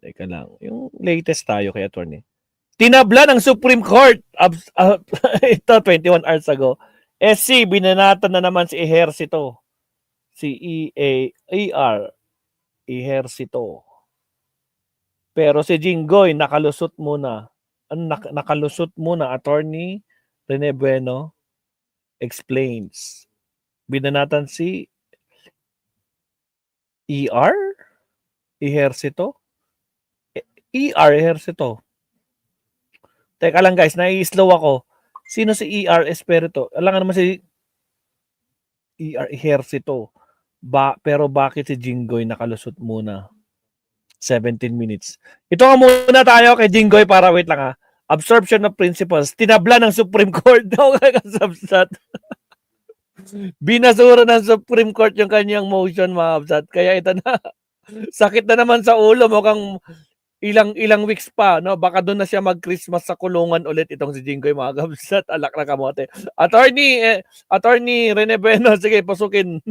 Teka lang, yung latest tayo kay attorney. Tinabla ng Supreme Court ito 21 hours ago. SC, binanatan na naman si Ejercito. Si ER, Ejercito. Pero si Jinggoy, nakalusot muna. Nakalusot muna. Attorney Rene Bueno explains. Binanatan si ER? Ejercito? Ejercito. Teka lang guys, nai-slow ako. Sino si ER Espirito? Alam naman si ER Ejercito. Pero bakit si Jinggoy nakalusot muna? 17 minutes. Ito nga muna tayo kay Jinggoy para wait lang ha. Absorption of principles. Tinabla ng Supreme Court daw kakasabsat. Binasura ng Supreme Court yung kanyang motion mga absat. Kaya ito na. Sakit na naman sa ulo. Mukhang ilang weeks pa, no? Baka doon na siya mag-Christmas sa kulungan ulit itong si Jinggoy mga kabsat. Alak na kamote. Attorney Rene Bueno, sige, pasukin.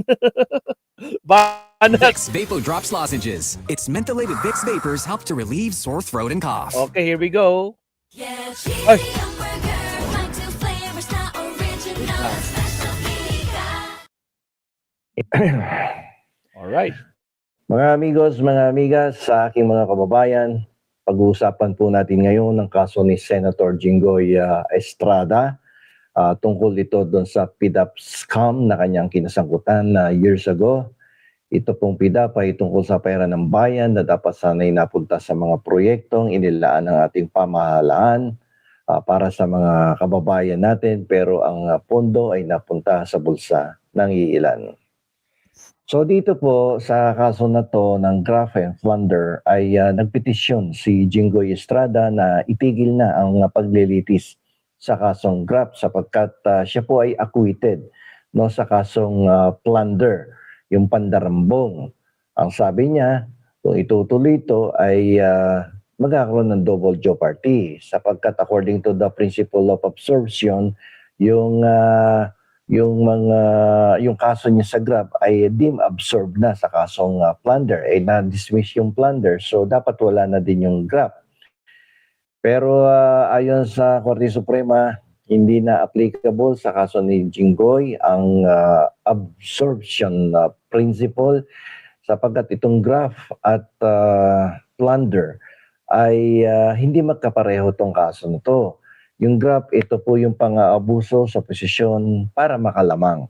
Vicks Vapo Drops Lozenges. Its mentholated Vicks vapors help to relieve sore throat and cough. Okay, here we go. Ay. Alright. Mga amigos, mga amigas, sa aking mga kababayan, pag-uusapan po natin ngayon ang kaso ni Senator Jinggoy Estrada. Tungkol ito doon sa PDAP scam na kanyang kinasangkutan years ago. Ito pong PDAP ay tungkol sa pera ng bayan na dapat sana'y napunta sa mga proyektong inilaan ng ating pamahalaan para sa mga kababayan natin, pero ang pondo ay napunta sa bulsa ng iilan. So dito po sa kaso na to ng graft and plunder ay nagpetisyon si Jinggoy Estrada na itigil na ang paglilitis sa kasong graft sapagkat siya po ay acquitted no, sa kasong plunder, yung pandarambong. Ang sabi niya, kung itutuloy ito ay magkakaroon ng double jeopardy sapagkat according to the principle of absorption, yung kaso niya sa graft ay deemed absorbed na sa kasong plunder, ay na-dismiss yung plunder, so dapat wala na din yung graft. Pero ayon sa Korte Suprema, hindi na applicable sa kaso ni Jinggoy ang absorption principle sapagkat itong graft at plunder ay hindi magkapareho itong kaso na to. Yung graft, ito po yung pang-aabuso sa posisyon para makalamang.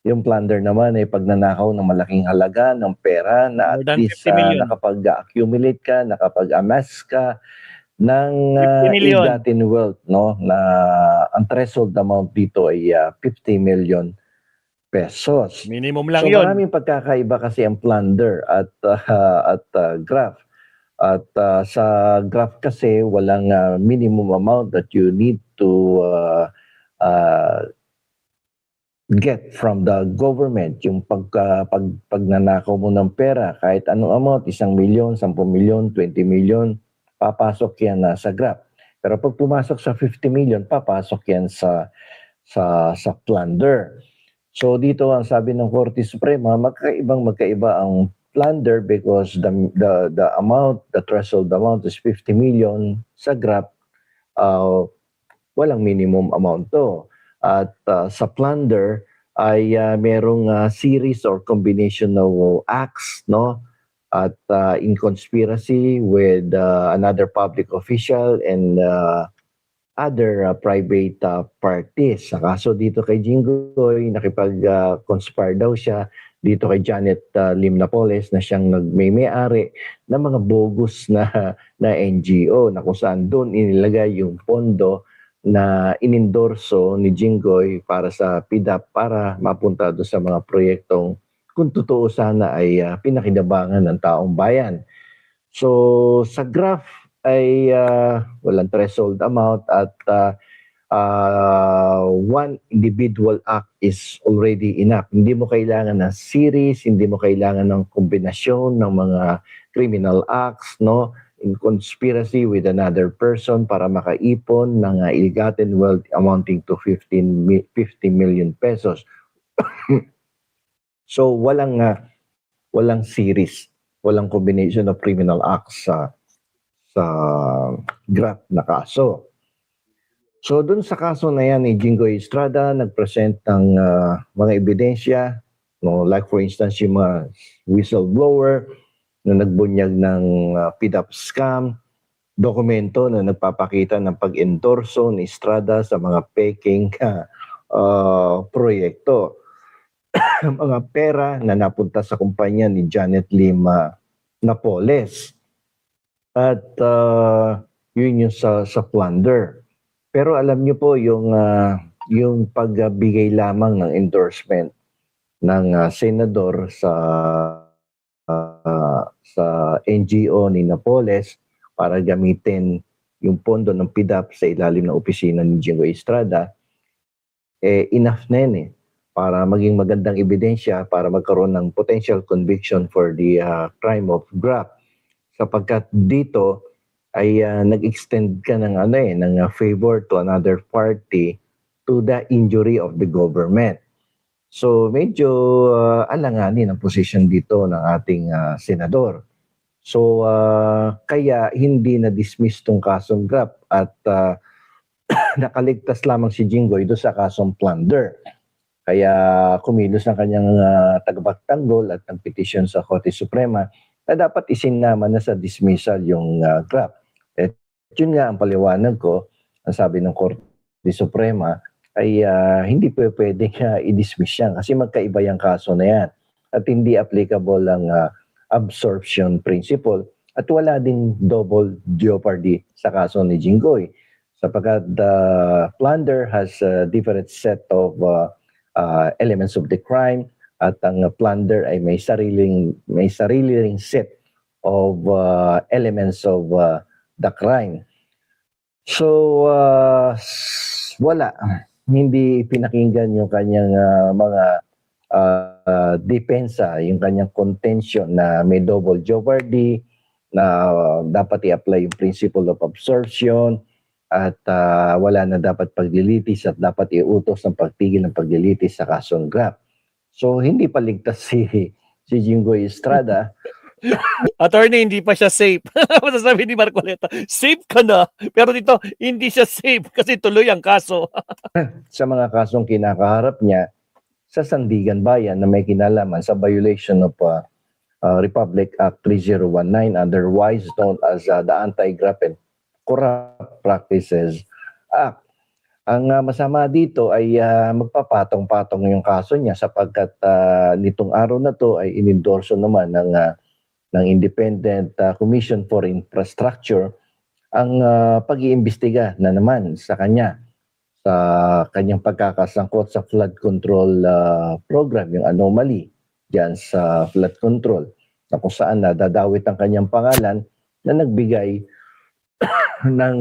Yung plunder naman ay pagnanakaw ng malaking halaga ng pera na at least nakapag-accumulate ka, nakapag-amass ka ng ill-gotten wealth, no? Na ang threshold amount dito ay 50 million pesos. Minimum lang so, yun. Maraming pagkakaiba kasi ang plunder at graft. At sa graft kasi, walang minimum amount that you need to get from the government. Yung pagnanakaw mo ng pera, kahit anong amount, 1 milyon, 10 milyon, 20 milyon, papasok yan sa graft. Pero pag pumasok sa 50 million, papasok yan sa plunder. So dito ang sabi ng Korte Suprema, magkaiba ang plunder because the amount, the threshold amount is 50 million. Sa graft, walang minimum amount to. At sa plunder ay merong series or combination of acts, no? At in conspiracy with another public official and other private parties. Sa kaso dito kay Jinggoy, nakipag-conspire daw siya dito kay Janet Lim Napoles na siyang nagmay-ari ng mga bogus na NGO na kung saan doon inilagay yung pondo na inendorso ni Jinggoy para sa PDAP para mapunta doon sa mga proyektong kung totoo sana ay pinakinabangan ng taong bayan. So sa graph ay walang threshold amount at one individual act is already enough. Hindi mo kailangan ng series, hindi mo kailangan ng kombinasyon ng mga criminal acts, no? In conspiracy with another person para makaipon ng ill-gotten wealth amounting to 50 million pesos. So walang series, walang combination of criminal acts sa GRAP na kaso. So dun sa kaso na yan ni Jinggoy Estrada, nag-present ng mga ebidensya, no, like for instance yung mga whistleblower na nagbunyag ng PDAP scam, dokumento na nagpapakita ng pag-endorso ni Estrada sa mga peking proyekto. Mga pera na napunta sa kumpanya ni Janet Lima Napoles. At yun yung sa plunder. Pero alam niyo po yung pagbigay lamang ng endorsement ng senador sa NGO ni Napoles para gamitin yung pondo ng PDAP sa ilalim ng opisina ni Jinggoy Estrada, enough na yun para maging magandang ebidensya para magkaroon ng potential conviction for the crime of graft. Sapagkat dito ay nag-extend ka ng favor to another party to the injury of the government. So medyo alanganin ang position dito ng ating senador. So kaya hindi na-dismiss tong kasong graft at nakaligtas lamang si Jinggoy do sa kasong plunder. Kaya kumilos ng kanyang tagapagtanggol at ng petition sa Korte Suprema na dapat isinama na sa dismissal yung graft. At yun nga ang paliwanag ko, ang sabi ng Korte Suprema ay hindi pwedeng i-dismiss yan kasi magkaiba yung kaso na yan at hindi applicable ang absorption principle at wala ding double jeopardy sa kaso ni Jinggoy sapagkat the plunder has a different set of elements of the crime at ang plunder ay may sariling set of elements of the crime. So wala, hindi pinakinggan yung kanyang mga depensa, yung kanyang contention na may double jeopardy, na dapat i-apply yung principle of absorption at wala na dapat paglilitis at dapat iutos ng pagtigil ng paglilitis sa kasong graft. So hindi paligtas si Jinggoy Estrada. Attorney, hindi pa siya safe. Masasabi ni Marcoleta, safe ka na. Pero dito, hindi siya safe kasi tuloy ang kaso. Sa mga kasong kinakaharap niya sa Sandigan Bayan na may kinalaman sa violation of Republic Act 3019, otherwise known as the Anti-Graft and Corrupt Practices Act. Ang masama dito ay magpapatong-patong yung kaso niya sapagkat nitong araw na to ay inendorso naman ng Independent Commission for Infrastructure ang pag-iimbestiga na naman sa kanya sa kanyang pagkakasangkot sa flood control program, yung anomaly diyan sa flood control na kung saan nadadawit ang kanyang pangalan na nagbigay ng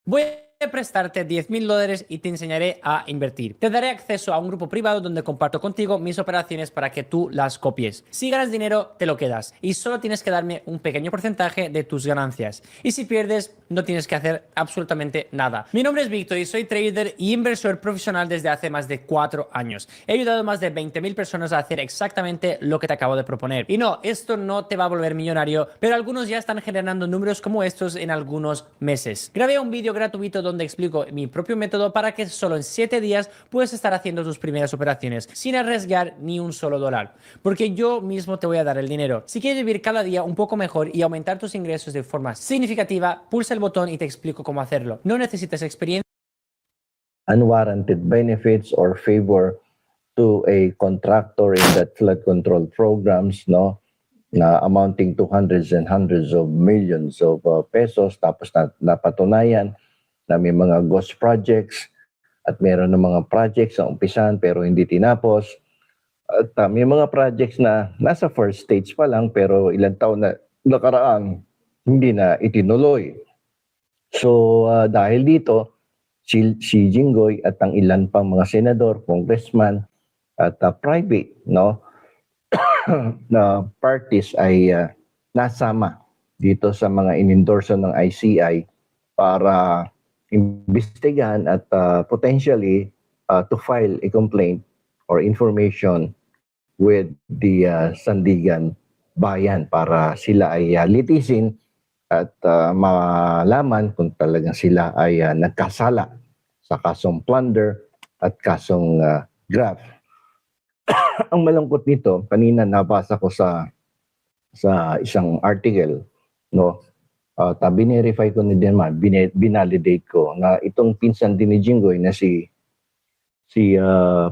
Voy a prestarte $10,000 y te enseñaré a invertir. Te daré acceso a un grupo privado donde comparto contigo mis operaciones para que tú las copies. Si ganas dinero, te lo quedas y solo tienes que darme un pequeño porcentaje de tus ganancias. Y si pierdes, no tienes que hacer absolutamente nada. Mi nombre es Víctor y soy trader y inversor profesional desde hace más de 4 años. He ayudado a más de 20,000 personas a hacer exactamente lo que te acabo de proponer. Y no, esto no te va a volver millonario, pero algunos ya están generando números como estos en algunos meses. Grabé un vídeo gratuito donde explico mi propio método para que solo en 7 días puedas estar haciendo tus primeras operaciones sin arriesgar ni un solo dólar. Porque yo mismo te voy a dar el dinero. Si quieres vivir cada día un poco mejor y aumentar tus ingresos de forma significativa, pulsa el botón y te explico cómo hacerlo. No necesitas experiencia. Unwarranted benefits or favor to a contractor in that flood control programs, no, na amounting to hundreds and hundreds of millions of pesos, tapos napatunayan na may mga ghost projects at meron ng mga projects na umpisan pero hindi tinapos. At may mga projects na nasa first stage pa lang pero ilang taon na nakaraan hindi na itinuloy. So dahil dito, si Jinggoy at ang ilan pang mga senador, congressman at private, no, na parties ay nasama dito sa mga inendorso ng ICI para imbestigahan at potentially to file a complaint or information with the Sandigan Bayan para sila ay litisin at malaman kung talagang sila ay nagkasala sa kasong plunder at kasong graft. Ang malungkot nito, kanina nabasa ko sa isang article, no, binirify ko na din naman, binalidate ko na itong pinsan din ni Jinggoy na si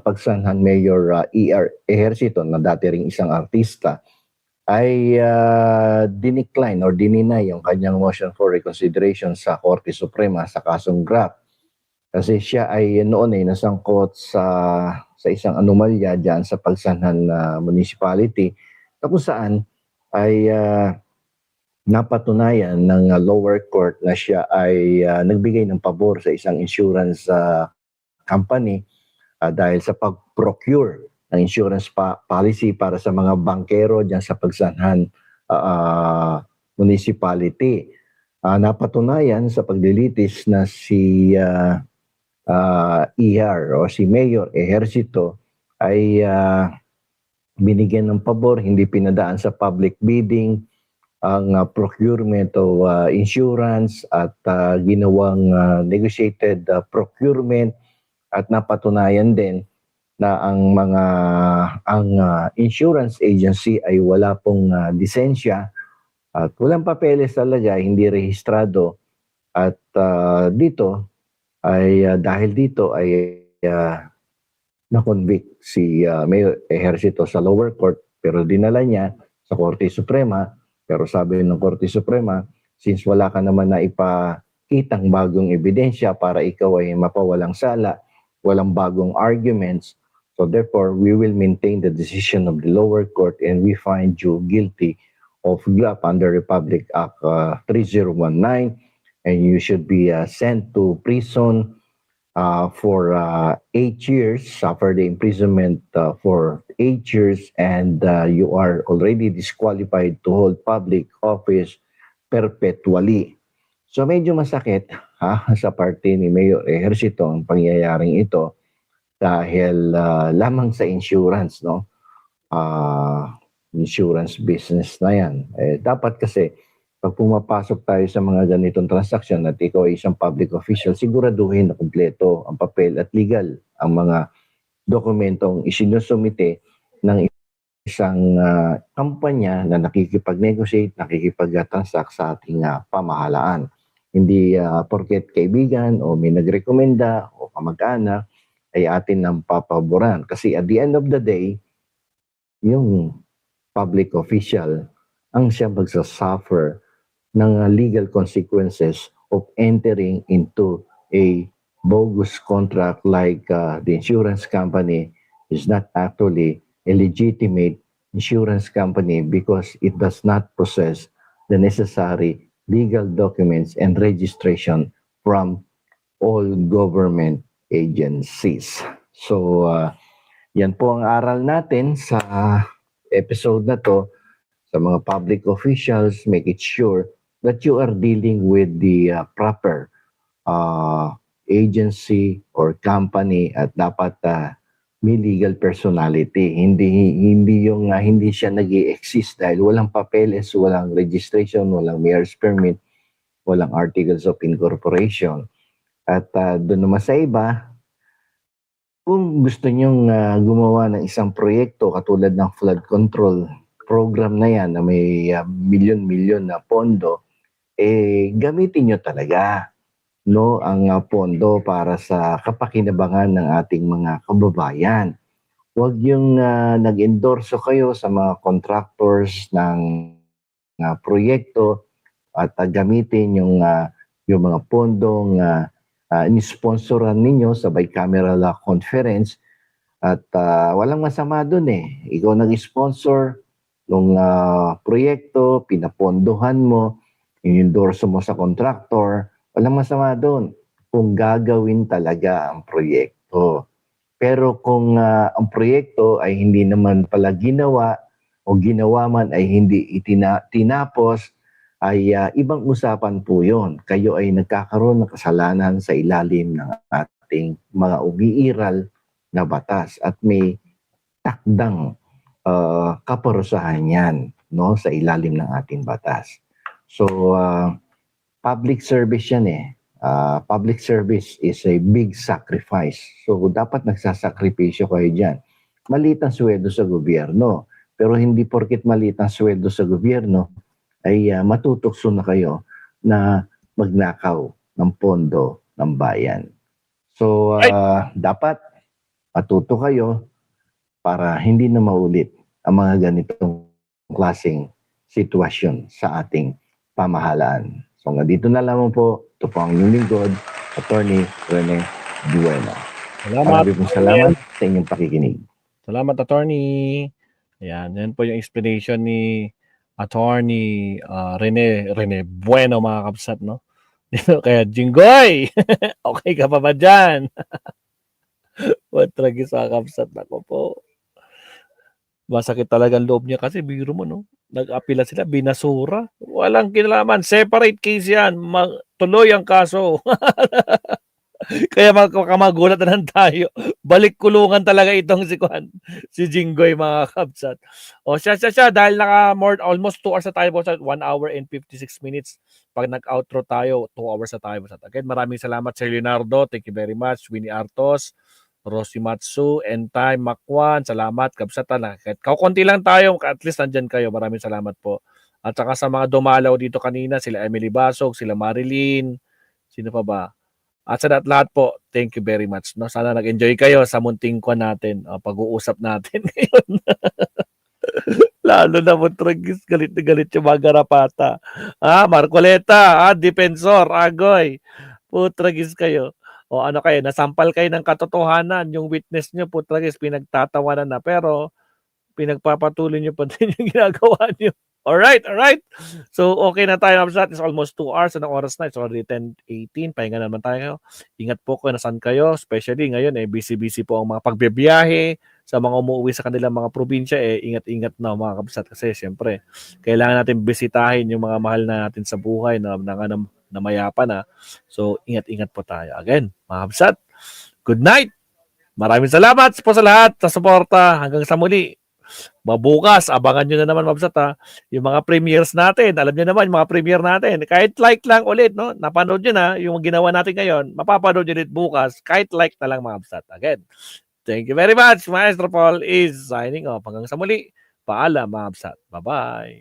Pagsanhan Mayor E.R. Ejercito, na dati ring isang artista, ay dinecline or dininay yung kanyang motion for reconsideration sa Korte Suprema sa kasong graft. Kasi siya ay noon ay nasangkot sa isang anomalya dyan sa Pagsanhan Municipality, na kung saan ay napatunayan ng lower court na siya ay nagbigay ng pabor sa isang insurance company dahil sa pag-procure ng insurance policy para sa mga bankero dyan sa Pagsanhan Municipality. Napatunayan sa paglilitis na si ER o si Mayor Ejercito ay binigyan ng pabor, hindi pinadaan sa public bidding ang procurement of insurance at ginawang negotiated procurement, at napatunayan din na ang insurance agency ay wala pong lisensya at walang papeles talaga, hindi rehistrado. At dahil dito ay na-convict si Mayor Ejercito sa lower court, pero dinala niya sa Korte Suprema. Pero sabi ng Korte Suprema, since wala ka naman na ipakitang bagong ebidensya para ikaw ay mapawalang sala, walang bagong arguments, so therefore we will maintain the decision of the lower court and we find you guilty of graft under Republic Act 3019, and you should be sent to prison for 8 years, suffer the imprisonment for 8 years, and you are already disqualified to hold public office perpetually. So medyo masakit sa parte ni Mayor Ejercito ang pangyayaring ito dahil lamang sa insurance, no? Insurance business na yan. Dapat kasi pag pumapasok tayo sa mga ganitong transaksyon at ikaw ay isang public official, siguraduhin na kumpleto ang papel at legal ang mga dokumentong isinusumite ng isang kampanya na nakikipag-negotiate, nakikipag-transact sa ating pamahalaan. Hindi porket kaibigan o may nagrekomenda o kamag-anak ay atin nang papaboran. Kasi at the end of the day, yung public official ang siya magsasuffer ng legal consequences of entering into a bogus contract like the insurance company is not actually a legitimate insurance company because it does not possess the necessary legal documents and registration from all government agencies. So, yan po ang aral natin sa episode na to. Sa mga public officials, make it sure that you are dealing with the proper agency or company at dapat may legal personality. Hindi yung hindi siya nag-i-exist dahil walang papeles, walang registration, walang mayor's permit, walang articles of incorporation. At doon naman sa iba, kung gusto nyong gumawa ng isang proyekto katulad ng flood control program na yan na may milyon-milyon na pondo, gamitin nyo talaga, no, ang pondo para sa kapakinabangan ng ating mga kababayan. Huwag yung nag-endorso kayo sa mga contractors ng proyekto at gamitin yung mga pondong ni-sponsoran ninyo sa bicameral conference at walang masama dun Ikaw nag-sponsor ng proyekto, pinapondohan mo, in-endorso mo sa contractor, walang masama doon kung gagawin talaga ang proyekto. Pero kung ang proyekto ay hindi naman pala ginawa o ginawa man ay hindi tinapos, ay ibang usapan po yun. Kayo ay nagkakaroon ng kasalanan sa ilalim ng ating mga umiiral na batas at may takdang kaparusahan yan, no, sa ilalim ng ating batas. So, public service yan eh. Public service is a big sacrifice. So, dapat nagsasakripisyo kayo dyan. Maliit ang sweldo sa gobyerno. Pero hindi porkit maliit ang sweldo sa gobyerno, ay matutokso na kayo na magnakaw ng pondo ng bayan. So, dapat matuto kayo para hindi na maulit ang mga ganitong klaseng sitwasyon sa ating pamahalaan. So, dito na lamang po. Ito po ang inyong lingkod, Attorney Rene Buena. Salamat. Maraming salamat sa inyong pakikinig. Salamat, attorney. Ayan, yan po yung explanation ni attorney Rene Bueno, mga kapsat, no? Kaya, Jinggoy! Okay ka pa ba dyan? Tragis mga kapsat. Ako po. Masakit talaga ang loob niya kasi biro mo, no? Nag-apila sila, binasura. Walang kinalaman. Separate case yan. Tuloy ang kaso. Kaya magulat na lang tayo. Balik kulungan talaga itong si Jinggoy, mga kabsat. O siya. Dahil almost 2 hours na tayo, 1 hour and 56 minutes. Pag nag-outro tayo, 2 hours na tayo. Again, maraming salamat sa Leonardo. Thank you very much. Winnie Artos, Rosie Matsu, Entay, Makwan. Salamat, kabsat. Kahit kakunti lang tayo, at least nandyan kayo. Maraming salamat po. At saka sa mga dumalaw dito kanina, sila Emily Basog, sila Marilyn. Sino pa ba? At sa lahat po, thank you very much. No? Sana nag-enjoy kayo sa munting ko natin. Pag-uusap natin ngayon. Lalo na mo, tragis, galit na galit yung mga garapata. Marcoleta, Defensor, Agoy. Putragis kayo. O ano kayo, nasampal kayo ng katotohanan. Yung witness nyo, putragis, pinagtatawanan na. Pero, pinagpapatuloy nyo pa din yung ginagawa nyo. Alright. So, okay na tayo. It's almost 2 hours. Anong oras na? It's already 10:18. Pahinga naman tayo. Ingat po kayo nasan kayo. Especially ngayon, busy-busy po ang mga pagbibiyahe. Sa mga umuwi sa kanilang mga probinsya, ingat-ingat na mga kabsat. Kasi, siyempre, kailangan natin bisitahin yung mga mahal na natin sa buhay na mayapa na. So, ingat-ingat po tayo. Again, mga kabsat, good night! Maraming salamat po sa lahat sa suporta. Hanggang sa muli. Mabukas, abangan nyo na naman, mabsat, yung mga premieres natin. Alam nyo naman, yung mga premiere natin. Kahit like lang ulit, no? Napanood nyo na yung ginawa natin ngayon. Mapapanood nyo ulit bukas. Kahit like na lang, mga mabsat. Again, thank you very much. Maestro Paul is signing off. Hanggang sa muli. Paalam, mga mabsat. Bye-bye.